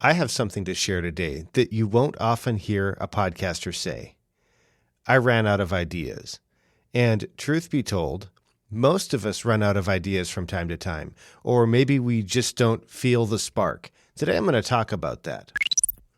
I have something to share today that you won't often hear a podcaster say. I ran out of ideas. And truth be told, most of us run out of ideas from time to time, or maybe we just don't feel the spark. Today I'm going to talk about that.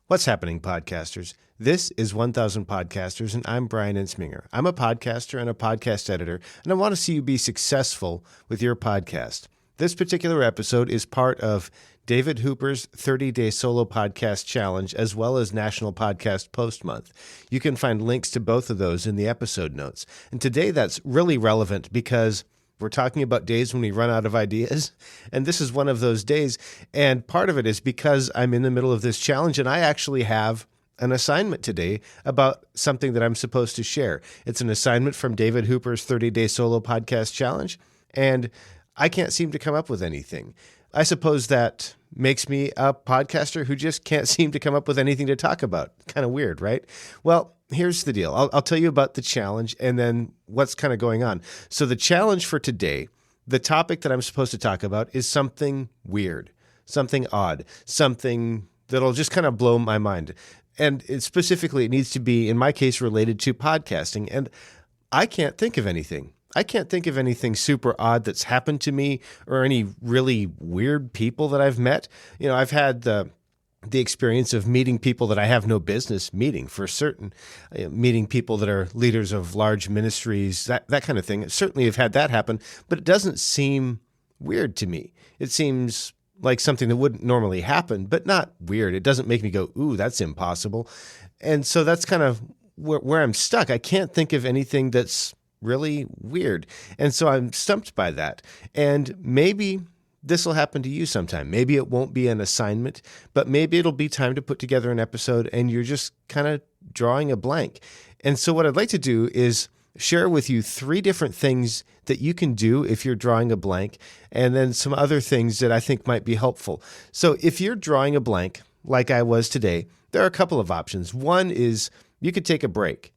What's happening, podcasters? This is 1000 Podcasters, and I'm Brian Ensminger. I'm a podcaster and a podcast editor, and I want to see you be successful with your podcast. This particular episode is part of David Hooper's 30-Day Solo Podcast Challenge, as well as National Podcast Post Month. You can find links to both of those in the episode notes. And today that's really relevant because we're talking about days when we run out of ideas, and this is one of those days. And part of it is because I'm in the middle of this challenge, and I actually have an assignment today about something that I'm supposed to share. It's an assignment from David Hooper's 30-Day Solo Podcast Challenge, and I can't seem to come up with anything. I suppose that makes me a podcaster who just can't seem to come up with anything to talk about. Kind of weird, right? Well, here's the deal. I'll tell you about the challenge and then what's kind of going on. So the challenge for today, the topic that I'm supposed to talk about is something weird, something odd, something that'll just kind of blow my mind. And specifically, it needs to be, in my case, related to podcasting. And I can't think of anything. I can't think of anything super odd that's happened to me or any really weird people that I've met. You know, I've had the experience of meeting people that I have no business meeting, for certain, meeting people that are leaders of large ministries, that kind of thing. Certainly have had that happen, but it doesn't seem weird to me. It seems like something that wouldn't normally happen, but not weird. It doesn't make me go, ooh, that's impossible. And so that's kind of where I'm stuck. I can't think of anything that's really weird. And so I'm stumped by that. And maybe this will happen to you sometime. Maybe it won't be an assignment, but maybe it'll be time to put together an episode and you're just kind of drawing a blank. And so what I'd like to do is share with you 3 different things that you can do if you're drawing a blank, and then some other things that I think might be helpful. So if you're drawing a blank, like I was today, there are a couple of options. One is you could take a break.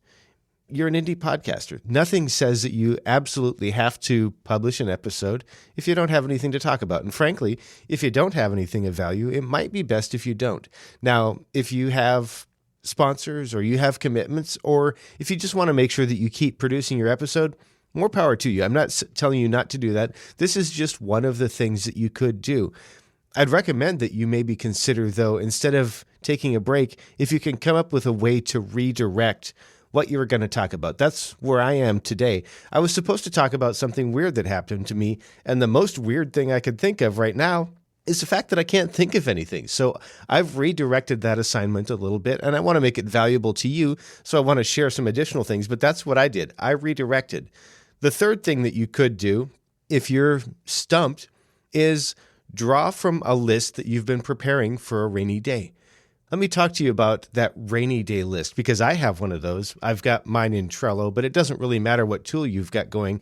You're an indie podcaster. Nothing says that you absolutely have to publish an episode if you don't have anything to talk about. And frankly, if you don't have anything of value, it might be best if you don't. Now, if you have sponsors or you have commitments, or if you just want to make sure that you keep producing your episode, more power to you. I'm not telling you not to do that. This is just one of the things that you could do. I'd recommend that you maybe consider, though, instead of taking a break, if you can come up with a way to redirect what you were going to talk about. That's where I am today. I was supposed to talk about something weird that happened to me, and the most weird thing I could think of right now is the fact that I can't think of anything. So I've redirected that assignment a little bit, and I want to make it valuable to you, so I want to share some additional things, but that's what I did. I redirected. The third thing that you could do, if you're stumped, is draw from a list that you've been preparing for a rainy day. Let me talk to you about that rainy day list, because I have one of those. I've got mine in Trello, but it doesn't really matter what tool you've got going.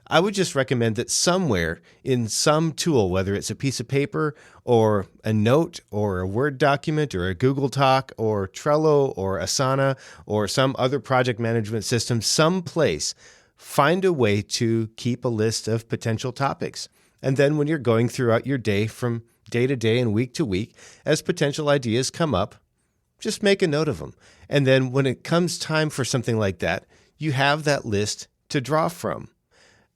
I would just recommend that somewhere in some tool, whether it's a piece of paper or a note or a Word document or a Google Doc or Trello or Asana or some other project management system, someplace, find a way to keep a list of potential topics. And then when you're going throughout your day from day to day and week to week, as potential ideas come up, just make a note of them. And then when it comes time for something like that, you have that list to draw from.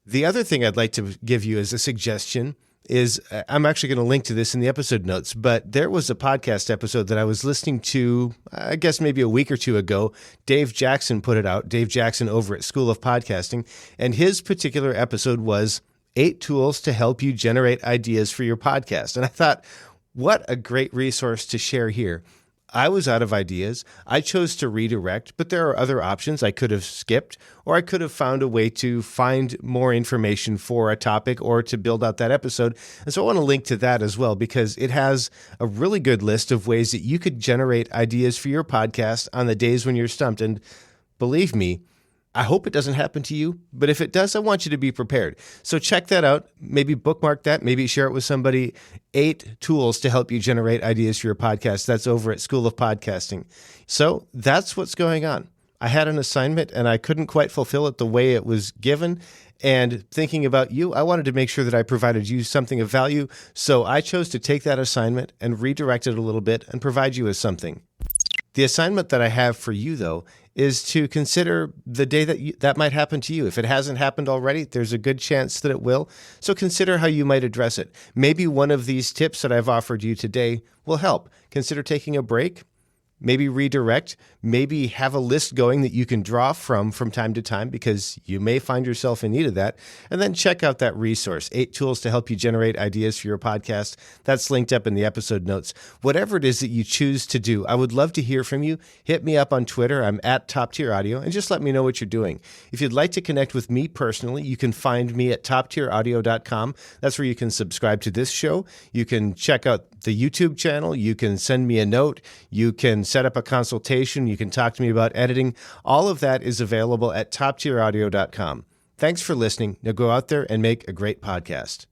The other thing I'd like to give you as a suggestion is, I'm actually going to link to this in the episode notes, but there was a podcast episode that I was listening to, I guess maybe a week or two ago. Dave Jackson put it out, Dave Jackson over at School of Podcasting, and his particular episode was 8 tools to help you generate ideas for your podcast. And I thought, what a great resource to share here. I was out of ideas. I chose to redirect, but there are other options. I could have skipped, or I could have found a way to find more information for a topic or to build out that episode. And so I want to link to that as well, because it has a really good list of ways that you could generate ideas for your podcast on the days when you're stumped. And believe me, I hope it doesn't happen to you, but if it does, I want you to be prepared. So check that out. Maybe bookmark that. Maybe share it with somebody. 8 tools to help you generate ideas for your podcast. That's over at School of Podcasting. So that's what's going on. I had an assignment and I couldn't quite fulfill it the way it was given. And thinking about you, I wanted to make sure that I provided you something of value. So I chose to take that assignment and redirect it a little bit and provide you with something. The assignment that I have for you, though, is to consider the day that might happen to you. If it hasn't happened already, there's a good chance that it will. So consider how you might address it. Maybe one of these tips that I've offered you today will help. Consider taking a break. Maybe redirect, maybe have a list going that you can draw from time to time because you may find yourself in need of that. And then check out that resource, 8 tools to help you generate ideas for your podcast. That's linked up in the episode notes. Whatever it is that you choose to do, I would love to hear from you. Hit me up on Twitter. I'm at Top Tier Audio, and just let me know what you're doing. If you'd like to connect with me personally, you can find me at toptieraudio.com. That's where you can subscribe to this show. You can check out the YouTube channel. You can send me a note. You can set up a consultation. You can talk to me about editing. All of that is available at toptieraudio.com. Thanks for listening. Now go out there and make a great podcast.